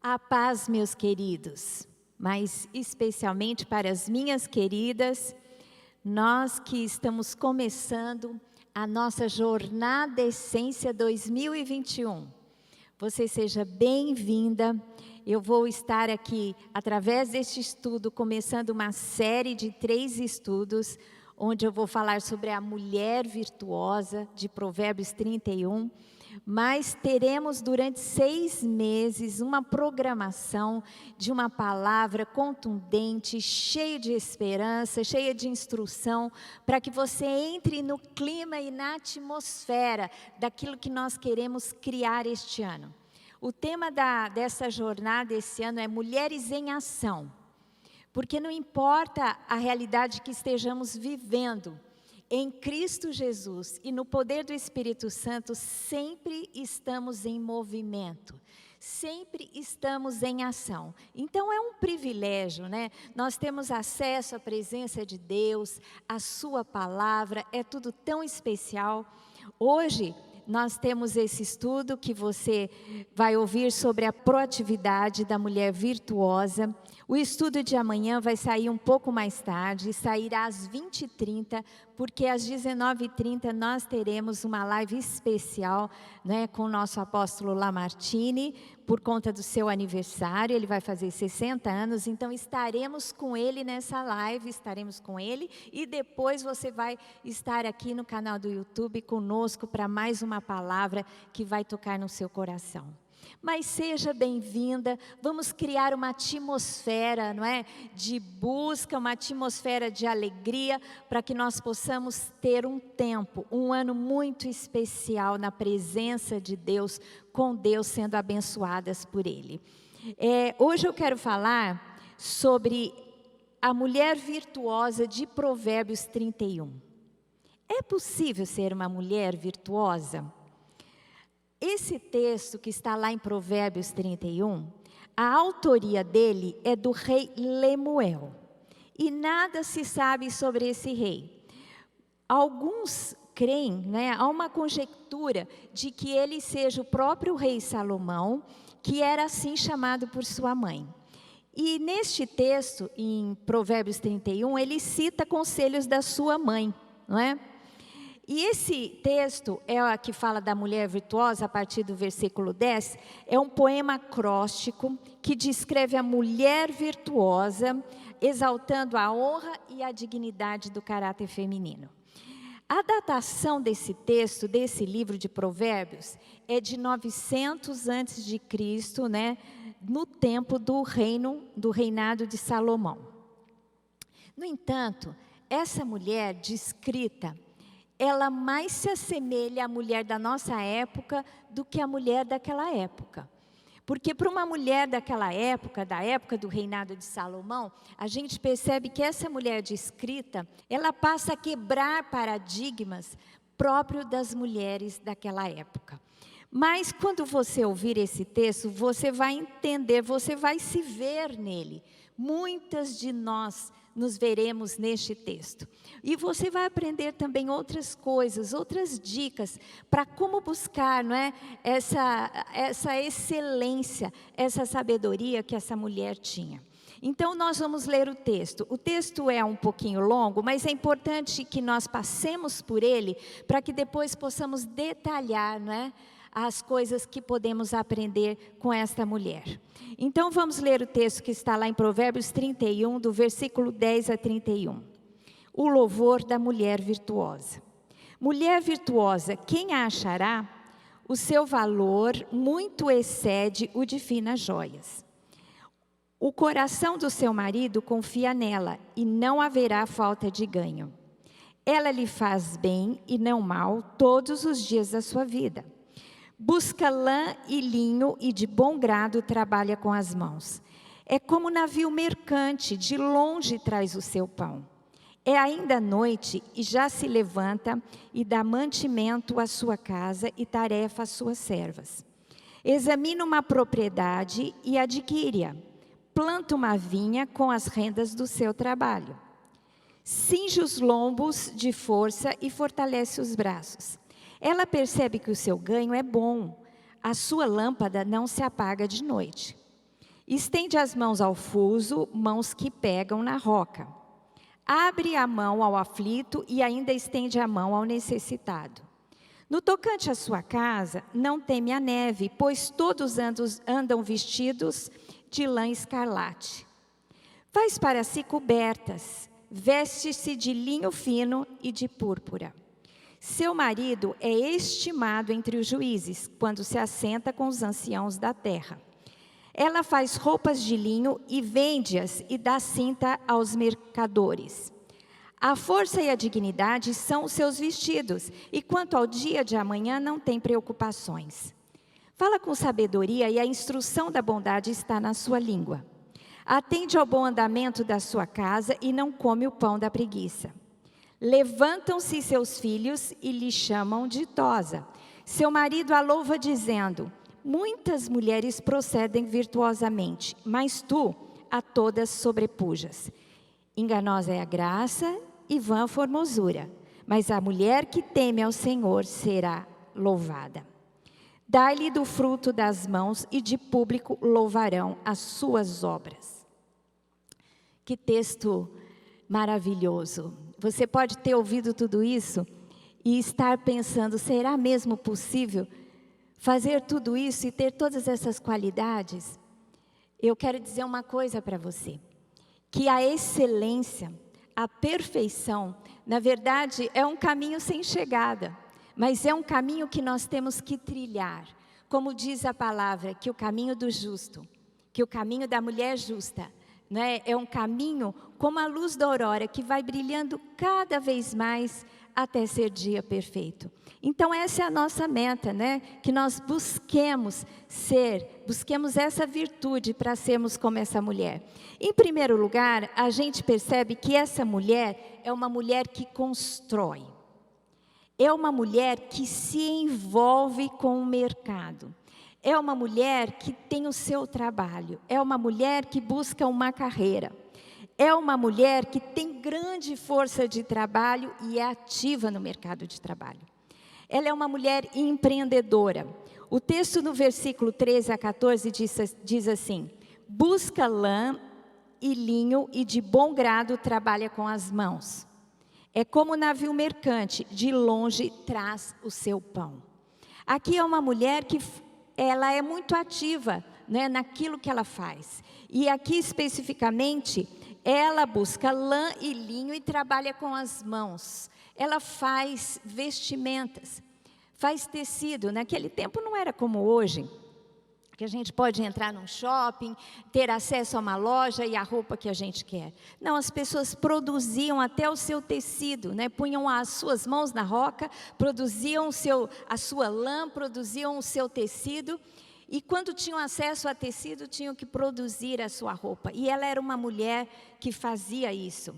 A paz, meus queridos, mas especialmente para as minhas queridas, nós que estamos começando a nossa Jornada Essência 2021. Você seja bem-vinda. Eu vou estar aqui, através deste estudo, começando uma série de 3 estudos, onde eu vou falar sobre a mulher virtuosa, de Provérbios 31. Mas teremos durante 6 meses uma programação de uma palavra contundente, cheia de esperança, cheia de instrução, para que você entre no clima e na atmosfera daquilo que nós queremos criar este ano. O tema dessa jornada esse ano é Mulheres em Ação, porque não importa a realidade que estejamos vivendo, em Cristo Jesus e no poder do Espírito Santo, sempre estamos em movimento, sempre estamos em ação. Então é um privilégio, né? Nós temos acesso à presença de Deus, à sua palavra, é tudo tão especial. Hoje nós temos esse estudo que você vai ouvir sobre a proatividade da mulher virtuosa. O estudo de amanhã vai sair um pouco mais tarde, sairá às 20h30, porque às 19h30 nós teremos uma live especial, né, com o nosso apóstolo Lamartine, por conta do seu aniversário. Ele vai fazer 60 anos, então estaremos com ele nessa live, estaremos com ele, e depois você vai estar aqui no canal do YouTube conosco para mais uma palavra que vai tocar no seu coração. Mas seja bem-vinda, vamos criar uma atmosfera, não é, de busca, uma atmosfera de alegria, para que nós possamos ter um tempo, um ano muito especial na presença de Deus, com Deus sendo abençoadas por Ele. Hoje eu quero falar sobre a mulher virtuosa de Provérbios 31. É possível ser uma mulher virtuosa? Esse texto que está lá em Provérbios 31, a autoria dele é do rei Lemuel. E nada se sabe sobre esse rei. Alguns creem, né, há uma conjectura de que ele seja o próprio rei Salomão, que era assim chamado por sua mãe. E neste texto, em Provérbios 31, ele cita conselhos da sua mãe, não é? E esse texto é a que fala da mulher virtuosa, a partir do versículo 10, é um poema acróstico que descreve a mulher virtuosa, exaltando a honra e a dignidade do caráter feminino. A datação desse texto, desse livro de Provérbios, é de 900 a.C., né, no tempo do reinado de Salomão. No entanto, essa mulher descrita, ela mais se assemelha à mulher da nossa época do que à mulher daquela época. Porque para uma mulher daquela época, da época do reinado de Salomão, a gente percebe que essa mulher descrita, ela passa a quebrar paradigmas próprios das mulheres daquela época. Mas quando você ouvir esse texto, você vai entender, você vai se ver nele. Muitas de nós nos veremos neste texto. E você vai aprender também outras coisas, outras dicas para como buscar, não é, essa excelência, essa sabedoria que essa mulher tinha. Então nós vamos ler o texto. O texto é um pouquinho longo, mas é importante que nós passemos por ele para que depois possamos detalhar, não é, as coisas que podemos aprender com esta mulher. Então vamos ler o texto que está lá em Provérbios 31, do versículo 10 a 31. O louvor da mulher virtuosa. Mulher virtuosa, quem a achará? O seu valor muito excede o de finas joias. O coração do seu marido confia nela, e não haverá falta de ganho. Ela lhe faz bem e não mal todos os dias da sua vida. Busca lã e linho e de bom grado trabalha com as mãos. É como navio mercante, de longe traz o seu pão. É ainda noite e já se levanta e dá mantimento à sua casa e tarefa às suas servas. Examina uma propriedade e adquire-a. Planta uma vinha com as rendas do seu trabalho. Cinge os lombos de força e fortalece os braços. Ela percebe que o seu ganho é bom. A sua lâmpada não se apaga de noite. Estende as mãos ao fuso, mãos que pegam na roca. Abre a mão ao aflito e ainda estende a mão ao necessitado. No tocante à sua casa, não teme a neve, pois todos andam vestidos de lã escarlate. Faz para si cobertas, veste-se de linho fino e de púrpura. Seu marido é estimado entre os juízes, quando se assenta com os anciãos da terra. Ela faz roupas de linho e vende-as e dá cinta aos mercadores. A força e a dignidade são os seus vestidos, e quanto ao dia de amanhã não tem preocupações. Fala com sabedoria e a instrução da bondade está na sua língua. Atende ao bom andamento da sua casa e não come o pão da preguiça. Levantam-se seus filhos e lhe chamam ditosa. Seu marido a louva dizendo: muitas mulheres procedem virtuosamente, mas tu a todas sobrepujas. Enganosa é a graça e vã a formosura, mas a mulher que teme ao Senhor será louvada. Dai-lhe do fruto das mãos e de público louvarão as suas obras. Que texto maravilhoso. Você pode ter ouvido tudo isso e estar pensando, será mesmo possível fazer tudo isso e ter todas essas qualidades? Eu quero dizer uma coisa para você, que a excelência, a perfeição, na verdade, é um caminho sem chegada, mas é um caminho que nós temos que trilhar. Como diz a palavra, que o caminho do justo, que o caminho da mulher justa, né, é um caminho como a luz da aurora, que vai brilhando cada vez mais até ser dia perfeito. Então essa é a nossa meta, né? Que nós busquemos essa virtude para sermos como essa mulher. Em primeiro lugar, a gente percebe que essa mulher é uma mulher que constrói. É uma mulher que se envolve com o mercado. É uma mulher que tem o seu trabalho. É uma mulher que busca uma carreira. É uma mulher que tem grande força de trabalho e é ativa no mercado de trabalho. Ela é uma mulher empreendedora. O texto no versículo 13 a 14 diz assim: busca lã e linho e de bom grado trabalha com as mãos. É como navio mercante, de longe traz o seu pão. Aqui é uma mulher que ela é muito ativa, né, naquilo que ela faz. E aqui especificamente, ela busca lã e linho e trabalha com as mãos. Ela faz vestimentas, faz tecido. Naquele tempo não era como hoje, que a gente pode entrar num shopping, ter acesso a uma loja e a roupa que a gente quer. Não, as pessoas produziam até o seu tecido, né? Punham as suas mãos na roca, produziam a sua lã, produziam o seu tecido. E quando tinham acesso a tecido, tinham que produzir a sua roupa. E ela era uma mulher que fazia isso.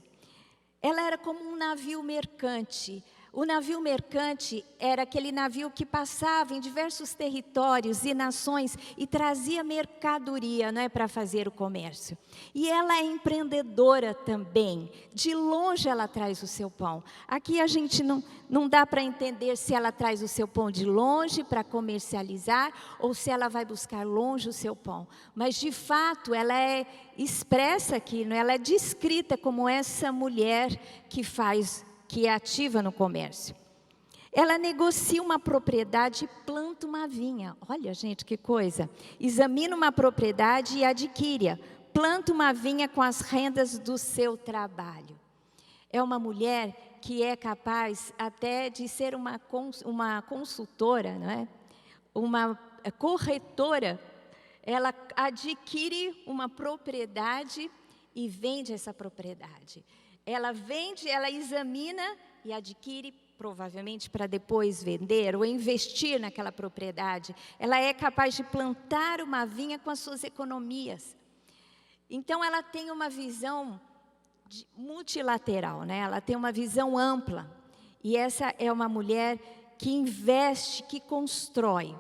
Ela era como um navio mercante. O navio mercante era aquele navio que passava em diversos territórios e nações e trazia mercadoria, né, para fazer o comércio. E ela é empreendedora também. De longe ela traz o seu pão. Aqui a gente não dá para entender se ela traz o seu pão de longe para comercializar ou se ela vai buscar longe o seu pão. Mas de fato ela é expressa aqui, né? Ela é descrita como essa mulher que é ativa no comércio. Ela negocia uma propriedade e planta uma vinha. Olha, gente, que coisa. Examina uma propriedade e adquire-a. Planta uma vinha com as rendas do seu trabalho. É uma mulher que é capaz até de ser uma consultora, não é? Uma corretora. Ela adquire uma propriedade e vende essa propriedade. Ela vende, ela examina e adquire, provavelmente para depois vender ou investir naquela propriedade. Ela é capaz de plantar uma vinha com as suas economias. Então ela tem uma visão multilateral, né? Ela tem uma visão ampla. E essa é uma mulher que investe, que constrói.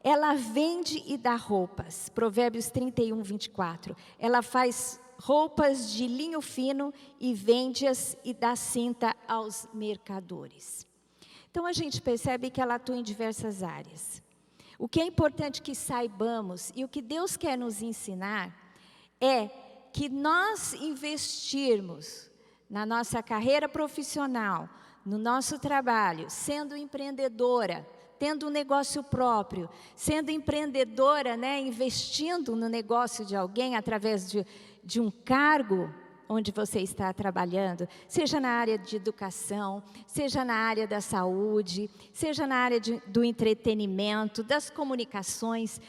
Ela vende e dá roupas. Provérbios 31, 24. Ela faz roupas de linho fino e vende-as e dá cinta aos mercadores. Então a gente percebe que ela atua em diversas áreas. O que é importante que saibamos e o que Deus quer nos ensinar é que nós investirmos na nossa carreira profissional, no nosso trabalho, sendo empreendedora, tendo um negócio próprio, sendo empreendedora, né, investindo no negócio de alguém através de um cargo onde você está trabalhando, seja na área de educação, seja na área da saúde, seja na área do entretenimento, das comunicações,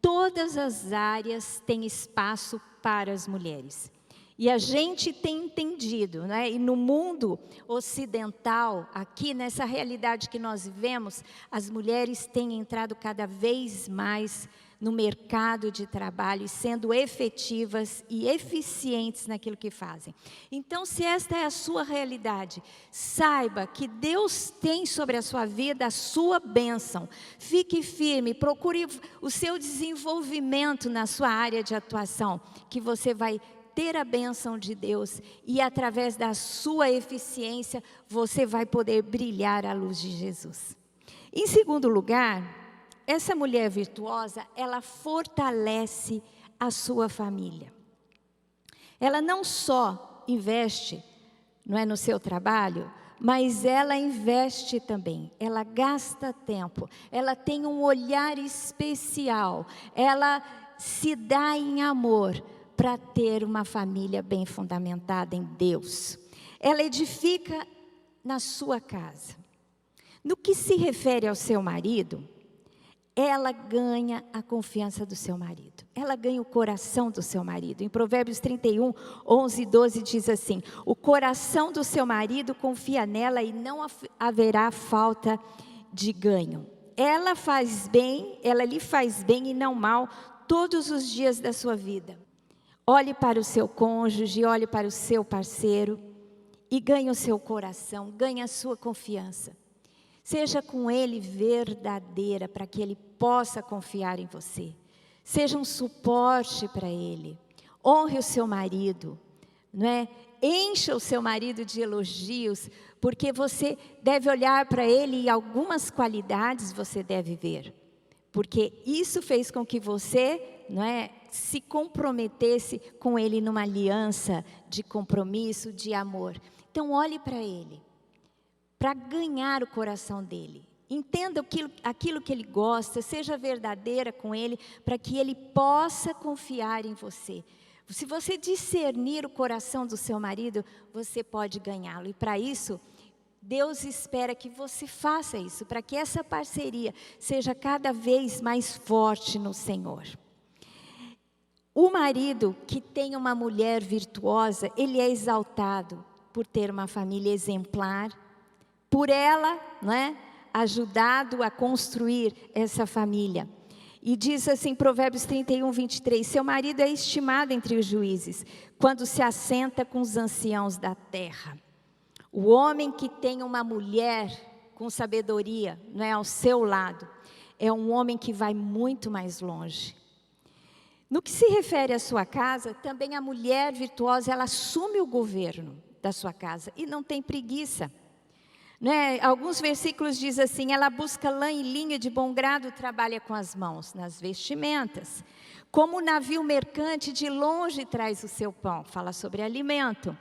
todas as áreas têm espaço para as mulheres. E a gente tem entendido, né? E no mundo ocidental, aqui nessa realidade que nós vivemos, as mulheres têm entrado cada vez mais no mercado de trabalho, sendo efetivas e eficientes naquilo que fazem. Então, se esta é a sua realidade, saiba que Deus tem sobre a sua vida a sua bênção. Fique firme, procure o seu desenvolvimento na sua área de atuação, que você vai ter a bênção de Deus e através da sua eficiência você vai poder brilhar a luz de Jesus. Em segundo lugar, essa mulher virtuosa, ela fortalece a sua família. Ela não só investe, não é, no seu trabalho, mas ela investe também, ela gasta tempo, ela tem um olhar especial, ela se dá em amor para ter uma família bem fundamentada em Deus. Ela edifica na sua casa. No que se refere ao seu marido, ela ganha a confiança do seu marido. Ela ganha o coração do seu marido. Em Provérbios 31, 11 e 12 diz assim: o coração do seu marido confia nela e não haverá falta de ganho. Ela lhe faz bem e não mal todos os dias da sua vida. Olhe para o seu cônjuge, olhe para o seu parceiro e ganhe o seu coração, ganhe a sua confiança. Seja com ele verdadeira para que ele possa confiar em você. Seja um suporte para ele. Honre o seu marido, não é? Encha o seu marido de elogios, porque você deve olhar para ele e algumas qualidades você deve ver. Porque isso fez com que você, não é, se comprometesse com ele numa aliança de compromisso, de amor. Então olhe para ele, para ganhar o coração dele. Entenda aquilo que ele gosta, seja verdadeira com ele, para que ele possa confiar em você. Se você discernir o coração do seu marido, você pode ganhá-lo. E para isso, Deus espera que você faça isso, para que essa parceria seja cada vez mais forte no Senhor. O marido que tem uma mulher virtuosa, ele é exaltado por ter uma família exemplar, por ela, não é, ajudado a construir essa família. E diz assim, Provérbios 31, 23, seu marido é estimado entre os juízes, quando se assenta com os anciãos da terra. O homem que tem uma mulher com sabedoria, não é, ao seu lado, é um homem que vai muito mais longe. No que se refere à sua casa, também a mulher virtuosa, ela assume o governo da sua casa e não tem preguiça. Né? Alguns versículos dizem assim, ela busca lã e linho de bom grado, trabalha com as mãos, nas vestimentas. Como o navio mercante de longe traz o seu pão, fala sobre alimento.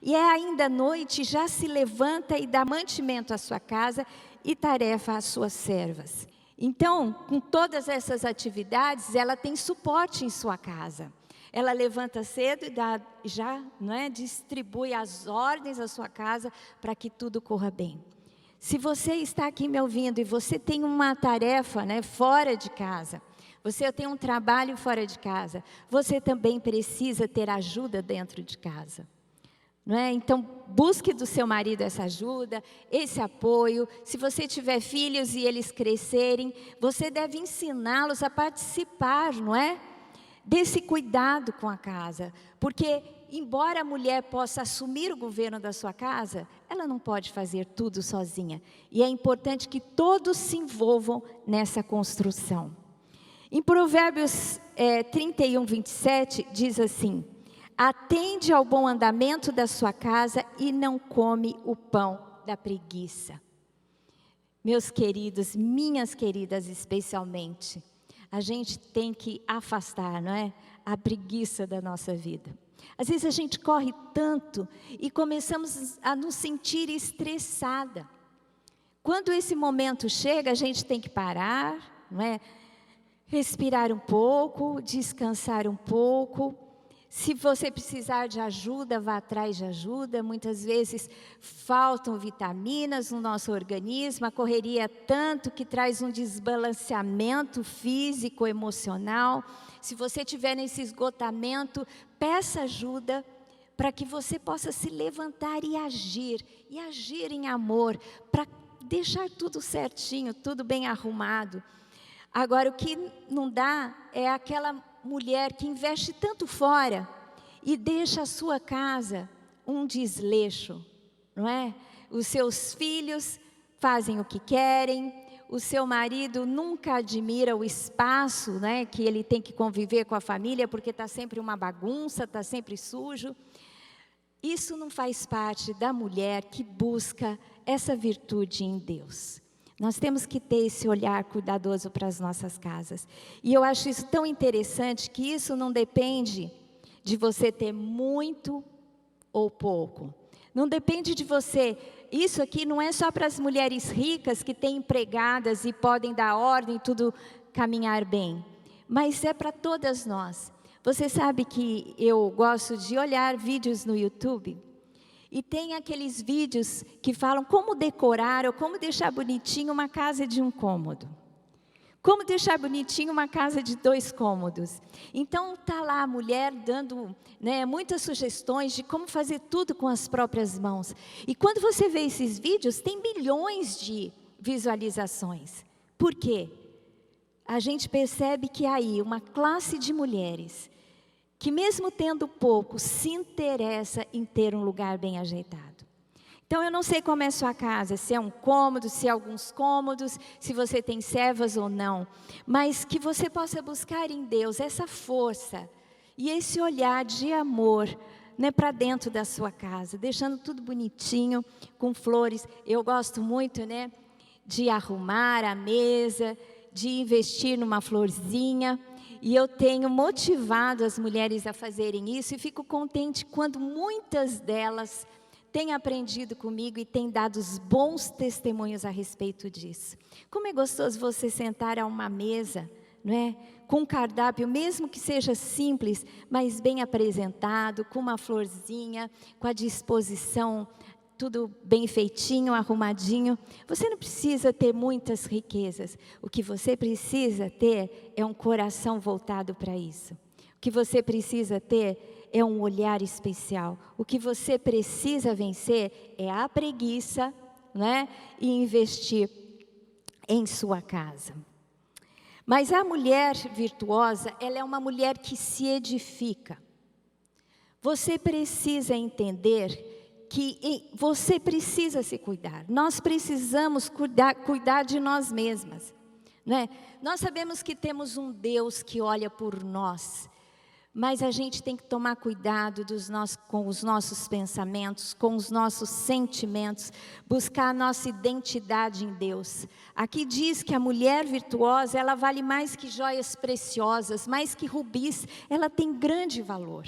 E é ainda à noite, já se levanta e dá mantimento à sua casa e tarefa às suas servas. Então, com todas essas atividades, ela tem suporte em sua casa. Ela levanta cedo e distribui as ordens da sua casa para que tudo corra bem. Se você está aqui me ouvindo e você tem uma tarefa, né, fora de casa, você tem um trabalho fora de casa, você também precisa ter ajuda dentro de casa. Não é? Então, busque do seu marido essa ajuda, esse apoio. Se você tiver filhos e eles crescerem, você deve ensiná-los a participar, não é? Desse cuidado com a casa, porque embora a mulher possa assumir o governo da sua casa, ela não pode fazer tudo sozinha, e é importante que todos se envolvam nessa construção. Em Provérbios 31, 27, diz assim, atende ao bom andamento da sua casa e não come o pão da preguiça. Meus queridos, minhas queridas especialmente, a gente tem que afastar, não é? A preguiça da nossa vida. Às vezes a gente corre tanto e começamos a nos sentir estressada. Quando esse momento chega, a gente tem que parar, não é? Respirar um pouco, descansar um pouco. Se você precisar de ajuda, vá atrás de ajuda. Muitas vezes faltam vitaminas no nosso organismo, a correria é tanto que traz um desbalanceamento físico, emocional. Se você estiver nesse esgotamento, peça ajuda para que você possa se levantar e agir em amor, para deixar tudo certinho, tudo bem arrumado. Agora, o que não dá é aquela mulher que investe tanto fora e deixa a sua casa um desleixo, não é? Os seus filhos fazem o que querem, o seu marido nunca admira o espaço, né, que ele tem que conviver com a família, porque está sempre uma bagunça, está sempre sujo. Isso não faz parte da mulher que busca essa virtude em Deus. Nós temos que ter esse olhar cuidadoso para as nossas casas. E eu acho isso tão interessante, que isso não depende de você ter muito ou pouco. Não depende de você. Isso aqui não é só para as mulheres ricas que têm empregadas e podem dar ordem e tudo caminhar bem. Mas é para todas nós. Você sabe que eu gosto de olhar vídeos no YouTube. E tem aqueles vídeos que falam como decorar ou como deixar bonitinho uma casa de um cômodo. Como deixar bonitinho uma casa de 2 cômodos. Então está lá a mulher dando, né, muitas sugestões de como fazer tudo com as próprias mãos. E quando você vê esses vídeos, tem milhões de visualizações. Por quê? A gente percebe que aí uma classe de mulheres que mesmo tendo pouco, se interessa em ter um lugar bem ajeitado. Então eu não sei como é a sua casa, se é um cômodo, se é alguns cômodos, se você tem servas ou não, mas que você possa buscar em Deus essa força e esse olhar de amor, né, para dentro da sua casa, deixando tudo bonitinho, com flores. Eu gosto muito, né, de arrumar a mesa, de investir numa florzinha. E eu tenho motivado as mulheres a fazerem isso e fico contente quando muitas delas têm aprendido comigo e têm dado os bons testemunhos a respeito disso. Como é gostoso você sentar a uma mesa, não é? Com um cardápio, mesmo que seja simples, mas bem apresentado, com uma florzinha, com a disposição, tudo bem feitinho, arrumadinho. Você não precisa ter muitas riquezas. O que você precisa ter é um coração voltado para isso. O que você precisa ter é um olhar especial. O que você precisa vencer é a preguiça, né? E investir em sua casa. Mas a mulher virtuosa, ela é uma mulher que se edifica. Você precisa entender que você precisa se cuidar. Nós precisamos cuidar de nós mesmas, né? Nós sabemos que temos um Deus que olha por nós, mas a gente tem que tomar cuidado com os nossos pensamentos, com os nossos sentimentos, buscar a nossa identidade em Deus. Aqui diz que a mulher virtuosa, ela vale mais que joias preciosas, mais que rubis, ela tem grande valor.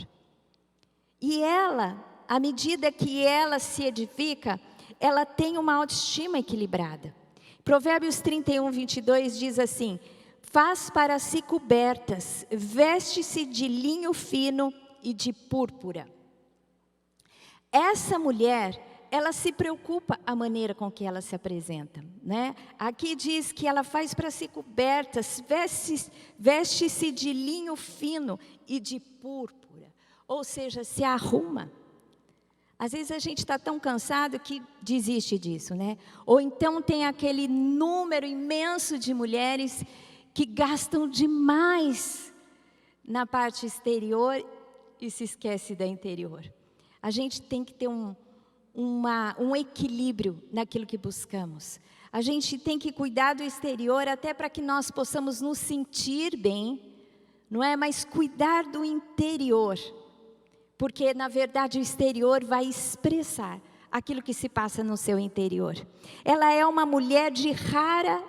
E ela, à medida que ela se edifica, ela tem uma autoestima equilibrada. Provérbios 31, 22 diz assim: faz para si cobertas, veste-se de linho fino e de púrpura. Essa mulher, ela se preocupa a maneira com que ela se apresenta, né? Aqui diz que ela faz para si cobertas, veste-se de linho fino e de púrpura. Ou seja, se arruma. Às vezes a gente está tão cansado que desiste disso, né? Ou então tem aquele número imenso de mulheres que gastam demais na parte exterior e se esquece da interior. A gente tem que ter um equilíbrio naquilo que buscamos. A gente tem que cuidar do exterior até para que nós possamos nos sentir bem, não é? Mas cuidar do interior. Porque, na verdade, o exterior vai expressar aquilo que se passa no seu interior. Ela é uma mulher rara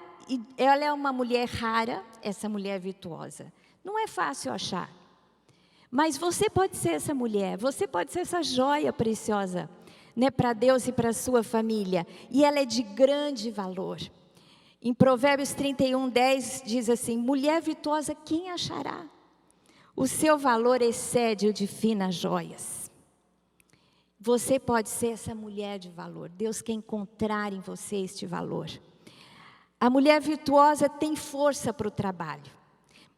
essa mulher virtuosa. Não é fácil achar. Mas você pode ser essa mulher, você pode ser essa joia preciosa, né, para Deus e para a sua família. E ela é de grande valor. Em Provérbios 31:10 diz assim: mulher virtuosa, quem achará? O seu valor excede o de finas joias. Você pode ser essa mulher de valor. Deus quer encontrar em você este valor. A mulher virtuosa tem força para o trabalho.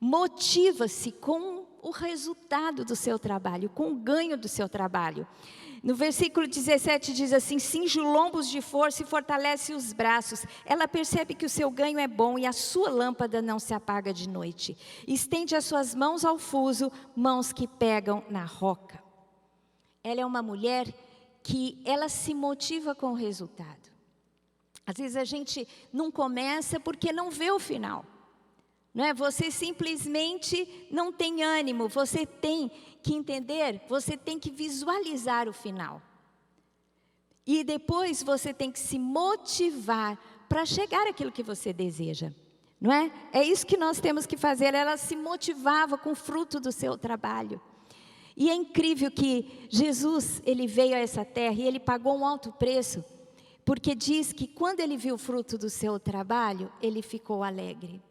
Motiva-se com o resultado do seu trabalho, com o ganho do seu trabalho. No versículo 17 diz assim: cinge lombos de força e fortalece os braços. Ela percebe que o seu ganho é bom e a sua lâmpada não se apaga de noite. Estende as suas mãos ao fuso, mãos que pegam na roca. Ela é uma mulher que ela se motiva com o resultado. Às vezes a gente não começa porque não vê o final. Não é? Você simplesmente não tem ânimo, você tem que entender, você tem que visualizar o final. E depois você tem que se motivar para chegar àquilo que você deseja. Não é? É isso que nós temos que fazer. Ela se motivava com o fruto do seu trabalho. E é incrível que Jesus, ele veio a essa terra e ele pagou um alto preço, porque diz que quando ele viu o fruto do seu trabalho, ele ficou alegre.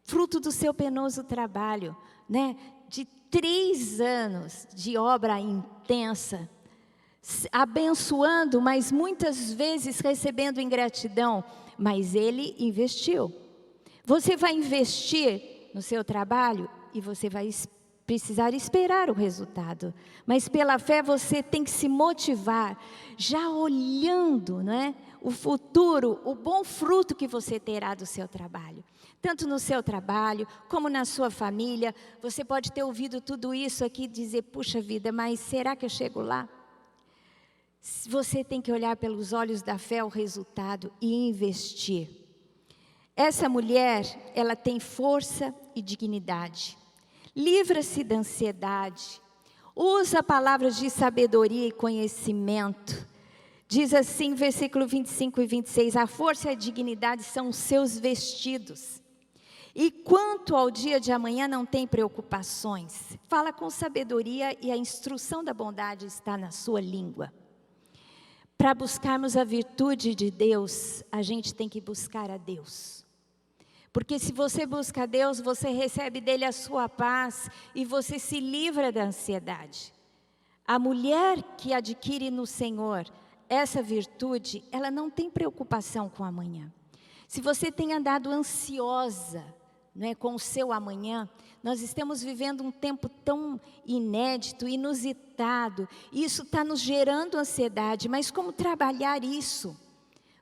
Fruto do seu penoso trabalho, né? De 3 anos de obra intensa, abençoando, mas muitas vezes recebendo ingratidão, mas ele investiu. Você vai investir no seu trabalho e você vai precisar esperar o resultado, mas pela fé você tem que se motivar, já olhando, né, o futuro, o bom fruto que você terá do seu trabalho. Tanto no seu trabalho, como na sua família. Você pode ter ouvido tudo isso aqui e dizer: puxa vida, mas será que eu chego lá? Você tem que olhar pelos olhos da fé o resultado e investir. Essa mulher, ela tem força e dignidade. Livra-se da ansiedade. Usa palavras de sabedoria e conhecimento. Diz assim, versículo 25 e 26, a força e a dignidade são os seus vestidos. E quanto ao dia de amanhã não tem preocupações. Fala com sabedoria e a instrução da bondade está na sua língua. Para buscarmos a virtude de Deus, a gente tem que buscar a Deus. Porque se você busca a Deus, você recebe dele a sua paz e você se livra da ansiedade. A mulher que adquire no Senhor essa virtude, ela não tem preocupação com o amanhã. Se você tem andado ansiosa, não é, com o seu amanhã, nós estamos vivendo um tempo tão inédito, inusitado, e isso está nos gerando ansiedade, mas como trabalhar isso?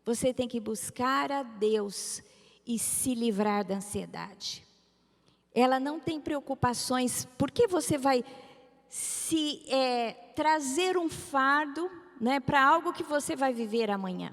Você tem que buscar a Deus e se livrar da ansiedade. Ela não tem preocupações, porque você vai se trazer um fardo, né, para algo que você vai viver amanhã.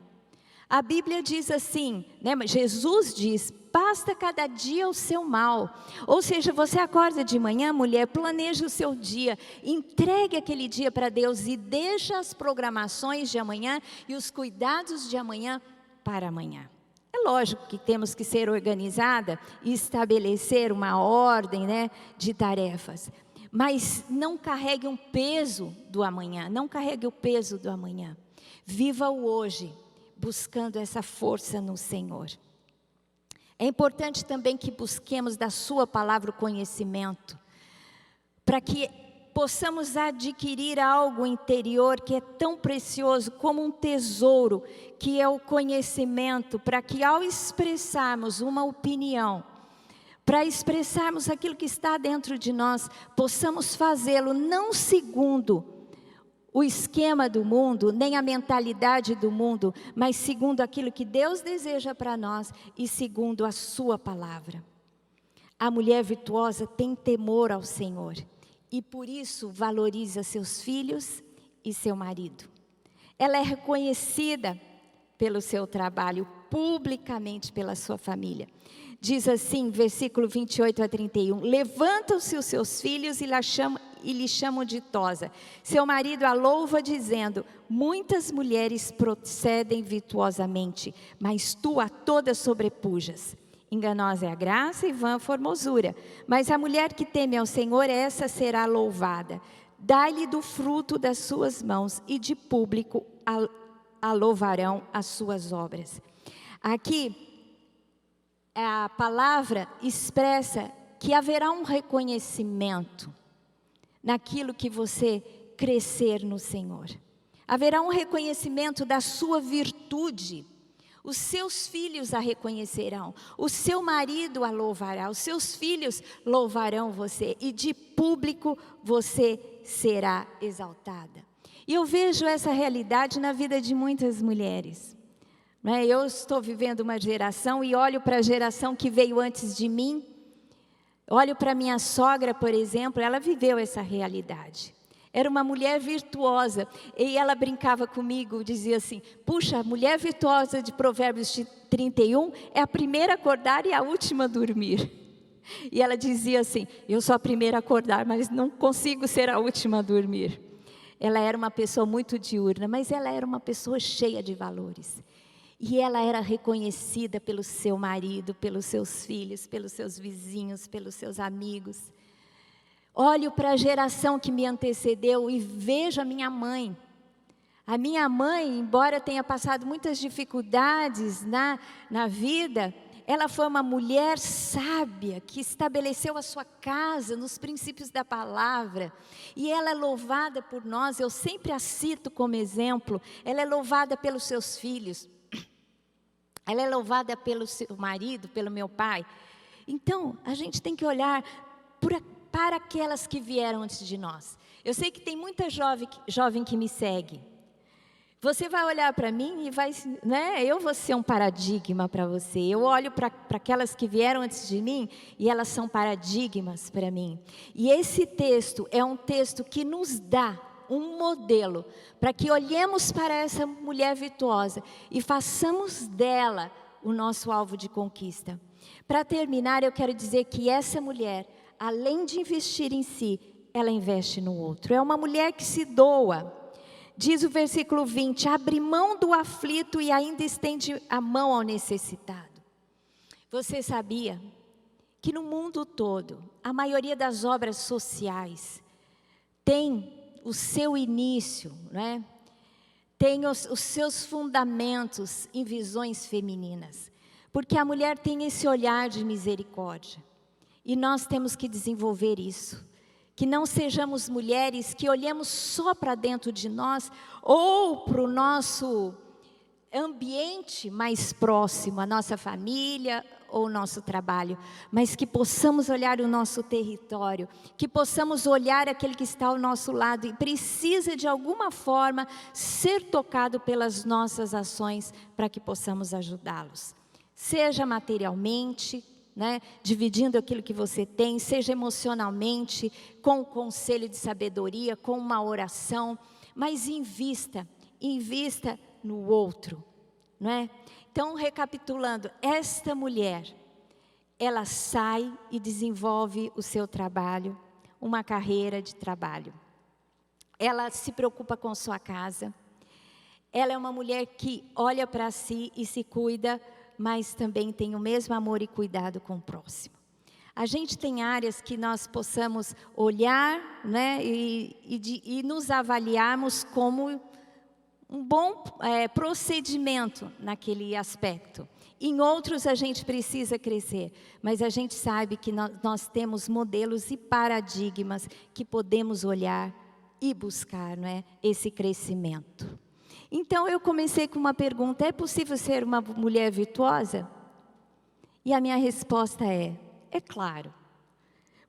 A Bíblia diz assim, né, Jesus diz: basta cada dia o seu mal. Ou seja, você acorda de manhã, mulher, planeja o seu dia, entregue aquele dia para Deus e deixa as programações de amanhã e os cuidados de amanhã para amanhã. É lógico que temos que ser organizada e estabelecer uma ordem, né, de tarefas. Mas não carregue um peso do amanhã, não carregue o peso do amanhã. Viva o hoje, buscando essa força no Senhor. É importante também que busquemos da sua palavra o conhecimento, para que possamos adquirir algo interior que é tão precioso como um tesouro, que é o conhecimento, para que ao expressarmos uma opinião, para expressarmos aquilo que está dentro de nós, possamos fazê-lo não segundo o esquema do mundo, nem a mentalidade do mundo, mas segundo aquilo que Deus deseja para nós e segundo a sua palavra. A mulher virtuosa tem temor ao Senhor e por isso valoriza seus filhos e seu marido. Ela é reconhecida pelo seu trabalho, publicamente pela sua família. Diz assim, versículo 28 a 31, levantam-se os seus filhos e lhe chamam ditosa. Seu marido a louva dizendo, muitas mulheres procedem virtuosamente, mas tu a todas sobrepujas. Enganosa é a graça e vã a formosura. Mas a mulher que teme ao Senhor, essa será louvada. Dai-lhe do fruto das suas mãos, e de público a louvarão as suas obras. Aqui, a palavra expressa que haverá um reconhecimento naquilo que você crescer no Senhor. Haverá um reconhecimento da sua virtude. Os seus filhos a reconhecerão, o seu marido a louvará, os seus filhos louvarão você, e de público você será exaltada. E eu vejo essa realidade na vida de muitas mulheres. Eu estou vivendo uma geração e olho para a geração que veio antes de mim. Olho para minha sogra, por exemplo, ela viveu essa realidade. Era uma mulher virtuosa, e ela brincava comigo, dizia assim: puxa, a mulher virtuosa de Provérbios 31 é a primeira a acordar e a última a dormir. E ela dizia assim: eu sou a primeira a acordar, mas não consigo ser a última a dormir. Ela era uma pessoa muito diurna, mas ela era uma pessoa cheia de valores. E ela era reconhecida pelo seu marido, pelos seus filhos, pelos seus vizinhos, pelos seus amigos. Olho para a geração que me antecedeu e vejo a minha mãe. A minha mãe, embora tenha passado muitas dificuldades na vida, ela foi uma mulher sábia, que estabeleceu a sua casa nos princípios da palavra. E ela é louvada por nós, eu sempre a cito como exemplo. Ela é louvada pelos seus filhos. Ela é louvada pelo seu marido, pelo meu pai. Então, a gente tem que olhar para aquelas que vieram antes de nós. Eu sei que tem muita jovem que me segue. Você vai olhar para mim e vai, eu vou ser um paradigma para você. Eu olho para aquelas que vieram antes de mim e elas são paradigmas para mim. E esse texto é um texto que nos dá um modelo para que olhemos para essa mulher virtuosa e façamos dela o nosso alvo de conquista. Para terminar, eu quero dizer que essa mulher, além de investir em si, ela investe no outro. É uma mulher que se doa. Diz o versículo 20, abre mão do aflito e ainda estende a mão ao necessitado. Você sabia que no mundo todo, a maioria das obras sociais tem o seu início, tem os seus fundamentos em visões femininas. Porque a mulher tem esse olhar de misericórdia. E nós temos que desenvolver isso. Que não sejamos mulheres que olhemos só para dentro de nós ou para o nosso ambiente mais próximo, a nossa família ou o nosso trabalho, mas que possamos olhar o nosso território, que possamos olhar aquele que está ao nosso lado e precisa de alguma forma ser tocado pelas nossas ações para que possamos ajudá-los. Seja materialmente, dividindo aquilo que você tem, seja emocionalmente, com um conselho de sabedoria, com uma oração, mas invista no outro, Então, recapitulando, esta mulher, ela sai e desenvolve o seu trabalho, uma carreira de trabalho. Ela se preocupa com sua casa. Ela é uma mulher que olha para si e se cuida, mas também tem o mesmo amor e cuidado com o próximo. A gente tem áreas que nós possamos olhar, e nos avaliarmos como um bom procedimento naquele aspecto. Em outros a gente precisa crescer, mas a gente sabe que nós temos modelos e paradigmas que podemos olhar e buscar, esse crescimento. Então eu comecei com uma pergunta: é possível ser uma mulher virtuosa? E a minha resposta é claro.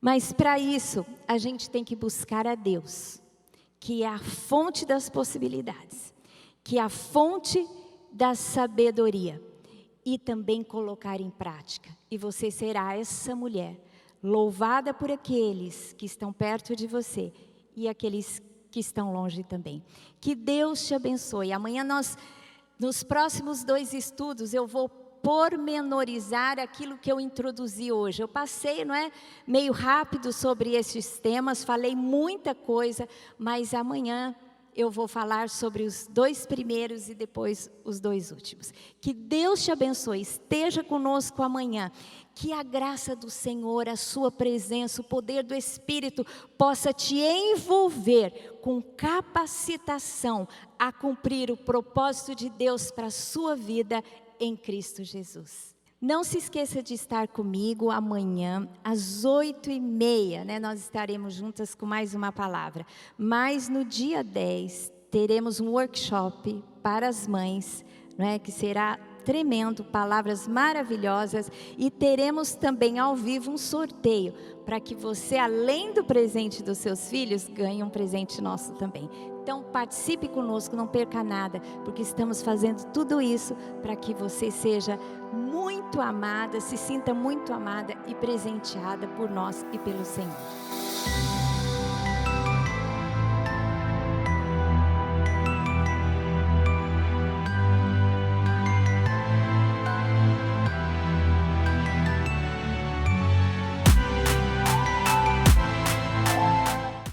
Mas para isso a gente tem que buscar a Deus, que é a fonte das possibilidades, que é a fonte da sabedoria, e também colocar em prática. E você será essa mulher, louvada por aqueles que estão perto de você e aqueles que estão longe também. Que Deus te abençoe. Amanhã nos próximos 2 estudos, eu vou pormenorizar aquilo que eu introduzi hoje. Eu passei, meio rápido sobre esses temas, falei muita coisa, mas amanhã eu vou falar sobre os 2 primeiros e depois os 2 últimos. Que Deus te abençoe, esteja conosco amanhã. Que a graça do Senhor, a sua presença, o poder do Espírito possa te envolver com capacitação a cumprir o propósito de Deus para a sua vida em Cristo Jesus. Não se esqueça de estar comigo amanhã às 8h30, né? Nós estaremos juntas com mais uma palavra. Mas no dia 10 teremos um workshop para as mães, né? Que será tremendo, palavras maravilhosas, e teremos também ao vivo um sorteio para que você, além do presente dos seus filhos, ganhe um presente nosso também. Então participe conosco, não perca nada, porque estamos fazendo tudo isso para que você seja muito amada, se sinta muito amada e presenteada por nós e pelo Senhor.